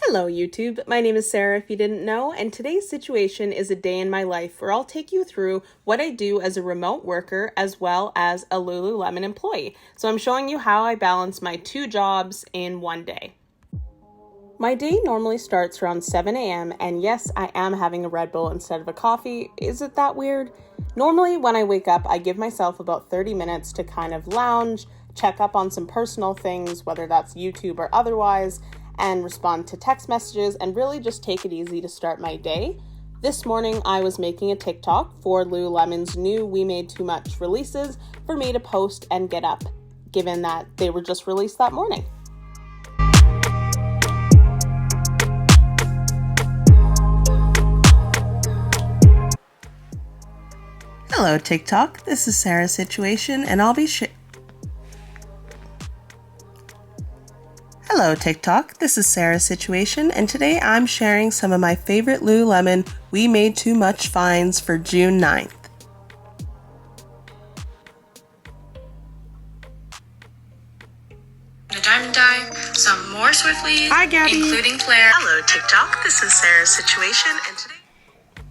Hello YouTube, my name is Sarah if you didn't know, and today's situation is a day in my life where I'll take you through what I do as a remote worker as well as a Lululemon employee. So I'm showing you how I balance my two jobs in one day. My day normally starts around 7 a.m. and yes, I am having a Red Bull instead of a coffee. Is it that weird? Normally when I wake up, I give myself about 30 minutes to kind of lounge, check up on some personal things, whether that's YouTube or otherwise, and respond to text messages and really just take it easy to start my day. This morning, I was making a TikTok for Lululemon's new We Made Too Much releases for me to post and get up, given that they were just released that morning. Hello TikTok, this is Sarah's Situation and I'll be Hello TikTok, this is Sarah's Situation, and today I'm sharing some of my favorite Lululemon We Made Too Much finds for June 9th. The diamond dye, some more Swiftly, Hi Gabby! Including Claire. Hello TikTok, this is Sarah's Situation, and today...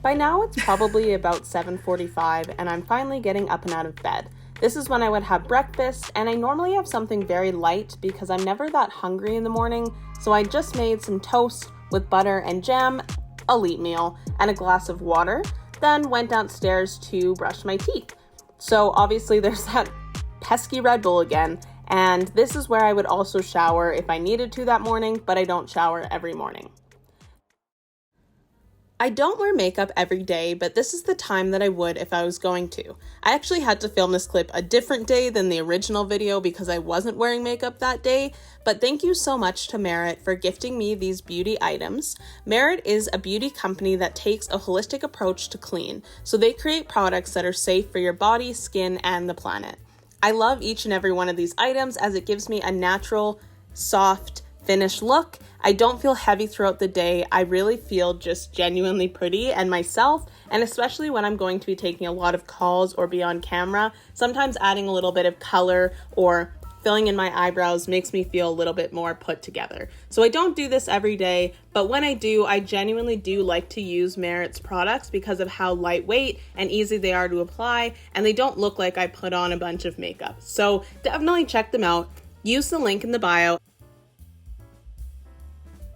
By now it's probably about 7:45 and I'm finally getting up and out of bed. This is when I would have breakfast, and I normally have something very light because I'm never that hungry in the morning, so I just made some toast with butter and jam, a late meal, and a glass of water, then went downstairs to brush my teeth. So obviously there's that pesky Red Bull again, and this is where I would also shower if I needed to that morning, but I don't shower every morning. I don't wear makeup every day, but this is the time that I would if I was going to. I actually had to film this clip a different day than the original video because I wasn't wearing makeup that day, but thank you so much to Merit for gifting me these beauty items. Merit is a beauty company that takes a holistic approach to clean, so they create products that are safe for your body, skin, and the planet. I love each and every one of these items as it gives me a natural, soft, finished look. I don't feel heavy throughout the day. I really feel just genuinely pretty and myself, and especially when I'm going to be taking a lot of calls or be on camera, sometimes adding a little bit of color or filling in my eyebrows makes me feel a little bit more put together. So I don't do this every day, but when I do, I genuinely do like to use Merit's products because of how lightweight and easy they are to apply, and they don't look like I put on a bunch of makeup. So definitely check them out. Use the link in the bio.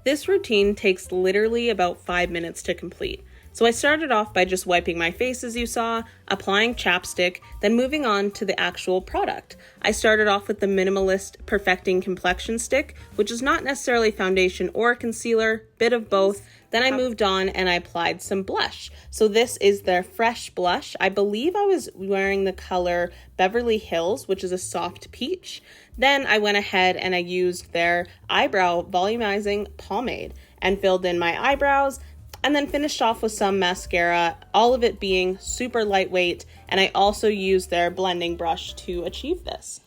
This routine takes literally about 5 minutes to complete. So I started off by just wiping my face as you saw, applying chapstick, then moving on to the actual product. I started off with the Minimalist Perfecting Complexion Stick, which is not necessarily foundation or concealer, bit of both. Then I moved on and I applied some blush. So this is their Fresh Blush. I believe I was wearing the color Beverly Hills, which is a soft peach. Then I went ahead and I used their Eyebrow Volumizing Pomade and filled in my eyebrows, and then finished off with some mascara, all of it being super lightweight, and I also used their blending brush to achieve this.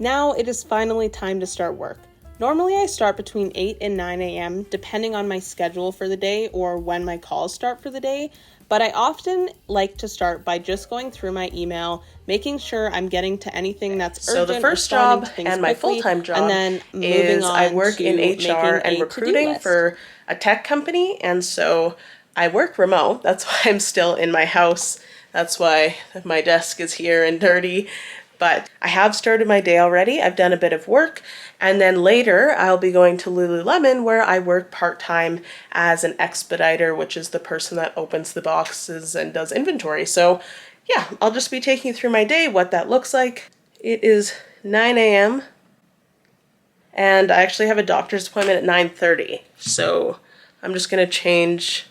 Now it is finally time to start work. Normally I start between 8 and 9 a.m. depending on my schedule for the day or when my calls start for the day, but I often like to start by just going through my email, making sure I'm getting to anything that's urgent. So the first job and my full-time job and then moving on I work in HR and recruiting for a tech company, and so I work remote. That's why I'm still in my house. That's why my desk is here and dirty. But I have started my day already. I've done a bit of work, and then later I'll be going to Lululemon where I work part-time as an expediter, which is the person that opens the boxes and does inventory. So yeah, I'll just be taking you through my day, what that looks like. It is 9 a.m. and I actually have a doctor's appointment at 9:30. So I'm just gonna change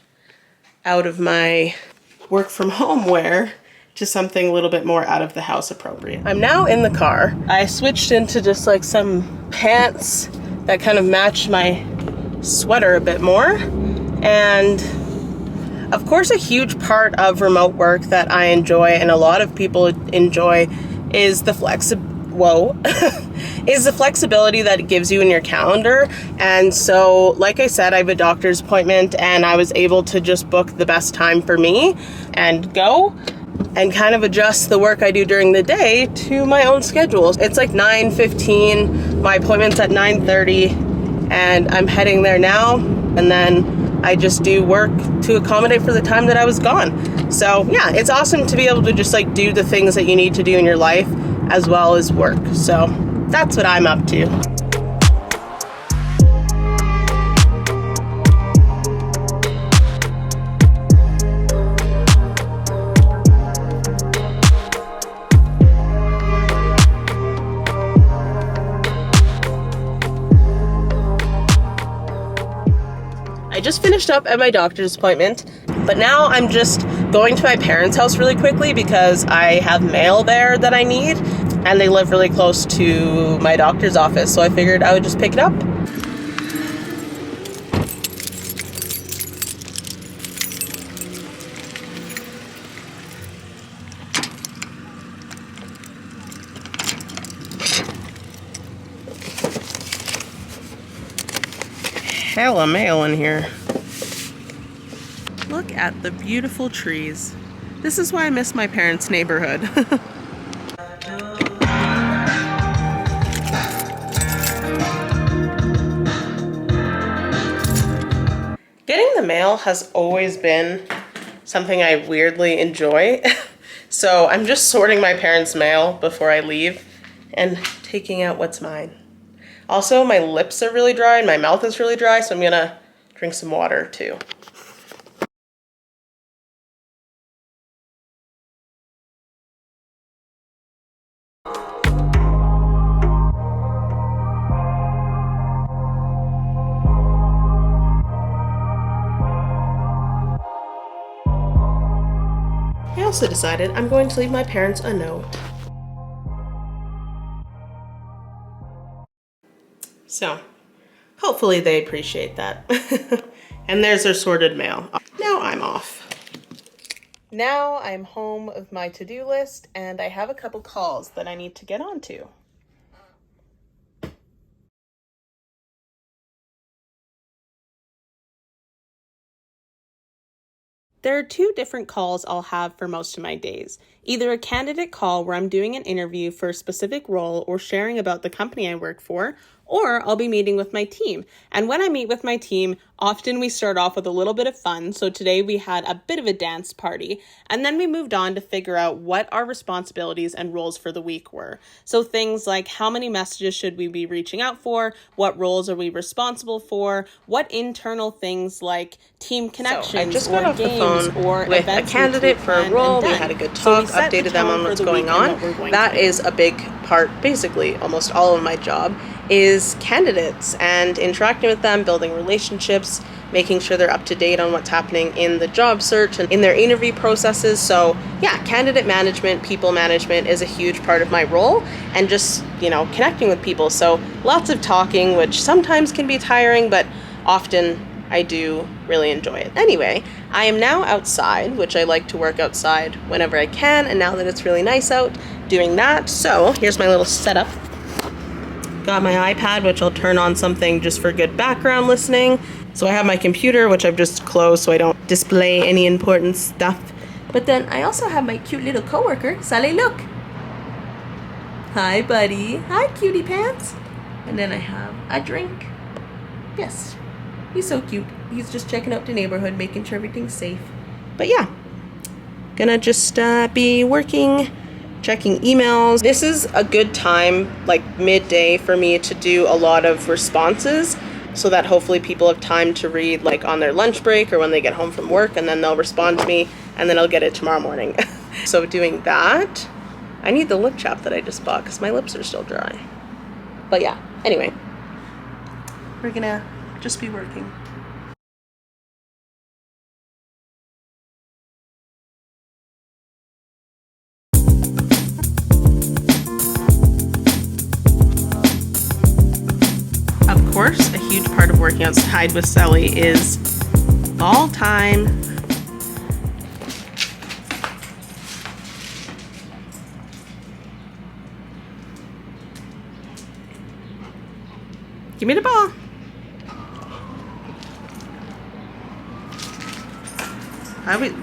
out of my work from home wear to something a little bit more out of the house appropriate. I'm now in the car. I switched into just like some pants that kind of match my sweater a bit more. And of course, a huge part of remote work that I enjoy and a lot of people enjoy is the whoa, is the flexibility that it gives you in your calendar. And so, like I said, I have a doctor's appointment and I was able to just book the best time for me and go and kind of adjust the work I do during the day to my own schedule. It's like 9:15, my appointment's at 9:30, and I'm heading there now, and then I just do work to accommodate for the time that I was gone. So yeah, it's awesome to be able to just like do the things that you need to do in your life as well as work. So that's what I'm up to. I just finished up at my doctor's appointment, but now I'm just going to my parents' house really quickly because I have mail there that I need, and they live really close to my doctor's office, so I figured I would just pick it up. Hella mail in here. Look at the beautiful trees. This is why I miss my parents' neighborhood. Getting the mail has always been something I weirdly enjoy. So I'm just sorting my parents' mail before I leave and taking out what's mine. Also, my lips are really dry and my mouth is really dry, so I'm gonna drink some water too. I also decided I'm going to leave my parents a note. So, hopefully they appreciate that. And there's their sorted mail. Now I'm off. Now I'm home with my to-do list, and I have a couple calls that I need to get onto. There are two different calls I'll have for most of my days. Either a candidate call where I'm doing an interview for a specific role or sharing about the company I work for, or I'll be meeting with my team. And when I meet with my team, often we start off with a little bit of fun. So today we had a bit of a dance party, and then we moved on to figure out what our responsibilities and roles for the week were. So things like how many messages should we be reaching out for? What roles are we responsible for? What internal things like team connections I just got or off the games phone or with events a candidate for a role. We done. had a good So talk, updated them on what's going on. That is a big part, basically almost all of my job, is candidates and interacting with them, building relationships, making sure they're up to date on what's happening in the job search and in their interview processes. So yeah, candidate management, people management is a huge part of my role, and just, you know, connecting with people. So lots of talking, which sometimes can be tiring, but often I do really enjoy it. Anyway, I am now outside, which I like to work outside whenever I can, and now that it's really nice out, doing that. So here's my little setup. Got my iPad, which I'll turn on something just for good background listening. So I have my computer, which I've just closed so I don't display any important stuff. But then I also have my cute little coworker, Sally, look. Hi, buddy. Hi, cutie pants. And then I have a drink. Yes, he's so cute. He's just checking out the neighborhood, making sure everything's safe. But yeah, gonna just be working, checking emails. This is a good time, like midday, for me to do a lot of responses so that hopefully people have time to read like on their lunch break or when they get home from work, and then they'll respond to me and then I'll get it tomorrow morning. So doing that, I need the lip chap that I just bought because my lips are still dry. But yeah, anyway, we're gonna just be working. Of course, a huge part of working outside with Sally is ball time. Give me the ball.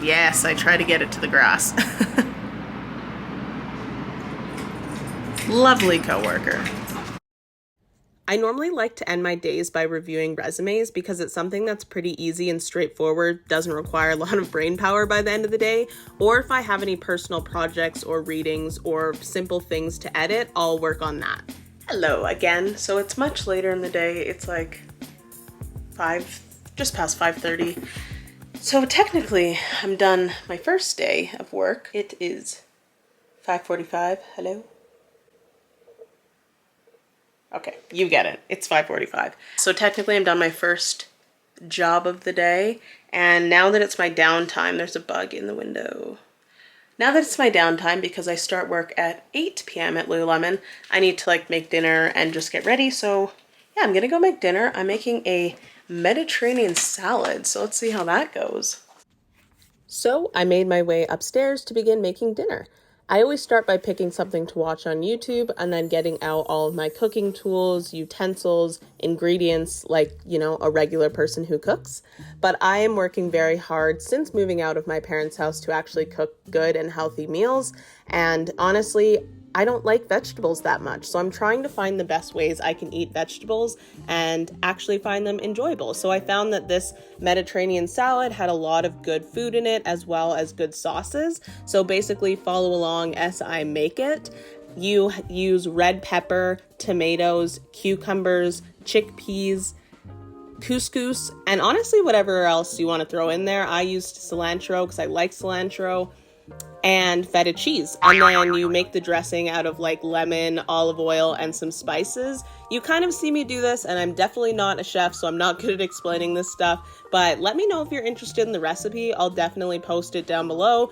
Yes, I try to get it to the grass. Lovely coworker. I normally like to end my days by reviewing resumes because it's something that's pretty easy and straightforward, doesn't require a lot of brain power by the end of the day, or if I have any personal projects or readings or simple things to edit, I'll work on that. Hello again. So it's much later in the day. It's like just past 5:30. So technically, I'm done my first day of work. It is 5:45. Hello? Okay, you get it. It's 5:45. So technically I'm done my first job of the day, and now that it's my downtime, there's a bug in the window. Now that it's my downtime, because I start work at 8 p.m. at Lululemon, I need to like make dinner and just get ready. So yeah, I'm gonna go make dinner. I'm making a Mediterranean salad, so let's see how that goes. So I made my way upstairs to begin making dinner. I always start by picking something to watch on YouTube and then getting out all of my cooking tools, utensils, ingredients, like, a regular person who cooks. But I am working very hard since moving out of my parents' house to actually cook good and healthy meals. And honestly, I don't like vegetables that much, so I'm trying to find the best ways I can eat vegetables and actually find them enjoyable. So I found that this Mediterranean salad had a lot of good food in it as well as good sauces. So basically follow along as I make it. You use red pepper, tomatoes, cucumbers, chickpeas, couscous, and honestly whatever else you want to throw in there. I used cilantro because I like cilantro, and feta cheese. And then you make the dressing out of like lemon, olive oil, and some spices. You kind of see me do this, and I'm definitely not a chef, so I'm not good at explaining this stuff, but let me know if you're interested in the recipe. I'll definitely post it down below.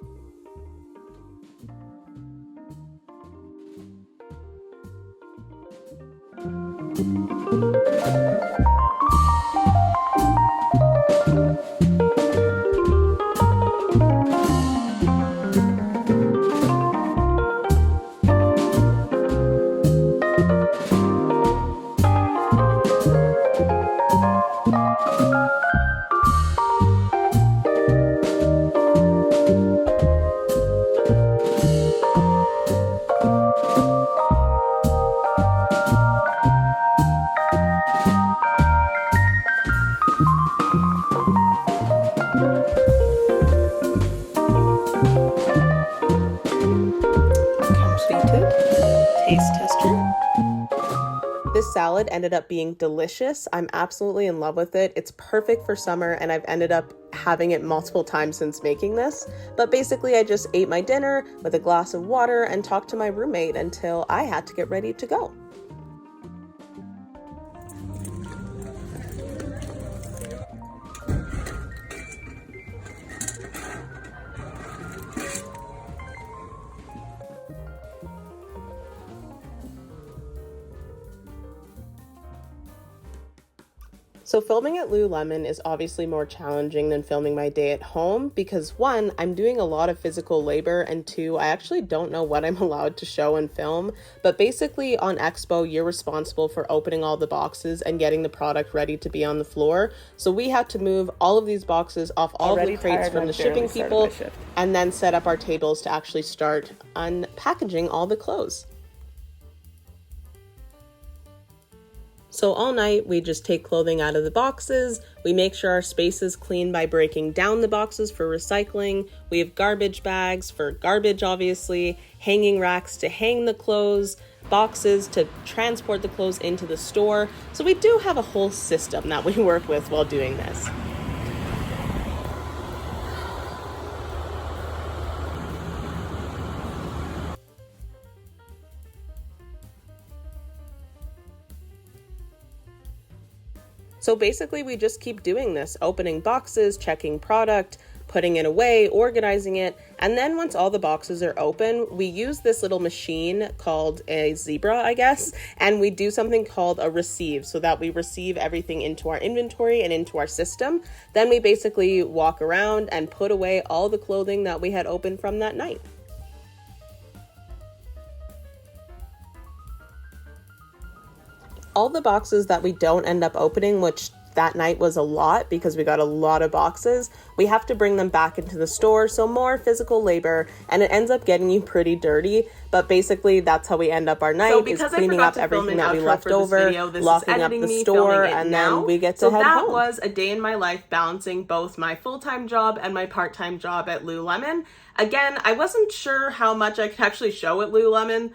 Taste tester. This salad ended up being delicious. I'm absolutely in love with it. It's perfect for summer, and I've ended up having it multiple times since making this. But basically, I just ate my dinner with a glass of water and talked to my roommate until I had to get ready to go. So filming at Lululemon is obviously more challenging than filming my day at home because one, I'm doing a lot of physical labor, and two, I actually don't know what I'm allowed to show and film. But basically on Expo, you're responsible for opening all the boxes and getting the product ready to be on the floor. So we had to move all of these boxes off all of the crates from the shipping people and then set up our tables to actually start unpackaging all the clothes. So all night, we just take clothing out of the boxes. We make sure our space is clean by breaking down the boxes for recycling. We have garbage bags for garbage, obviously, hanging racks to hang the clothes, boxes to transport the clothes into the store. So we do have a whole system that we work with while doing this. So basically, we just keep doing this, opening boxes, checking product, putting it away, organizing it. And then once all the boxes are open, we use this little machine called a zebra, I guess, and we do something called a receive so that we receive everything into our inventory and into our system. Then we basically walk around and put away all the clothing that we had opened from that night. All the boxes that we don't end up opening, which that night was a lot because we got a lot of boxes, we have to bring them back into the store, so more physical labor, and it ends up getting you pretty dirty. But basically that's how we end up our night, is cleaning up everything that we left over, locking up the store, and then we get to head home. So that was a day in my life balancing both my full-time job and my part-time job at Lululemon. Again, I wasn't sure how much I could actually show at Lululemon,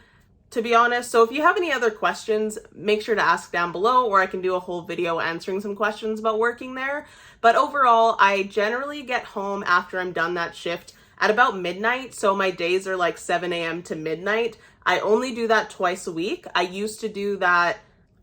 to be honest. So if you have any other questions, make sure to ask down below, or I can do a whole video answering some questions about working there. But overall, I generally get home after I'm done that shift at about midnight. So my days are like 7 a.m. to midnight. I only do that twice a week. I used to do that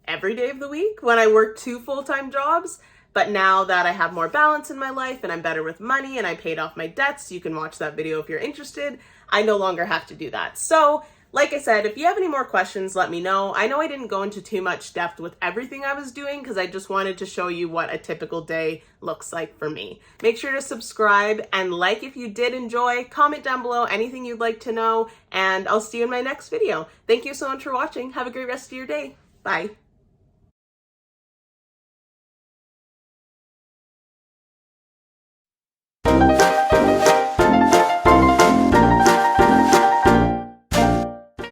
every day of the week when I worked 2 full-time jobs. But now that I have more balance in my life and I'm better with money and I paid off my debts, you can watch that video if you're interested, I no longer have to do that. So like I said, if you have any more questions, let me know. I know I didn't go into too much depth with everything I was doing because I just wanted to show you what a typical day looks like for me. Make sure to subscribe and like if you did enjoy. Comment down below anything you'd like to know, and I'll see you in my next video. Thank you so much for watching. Have a great rest of your day. Bye.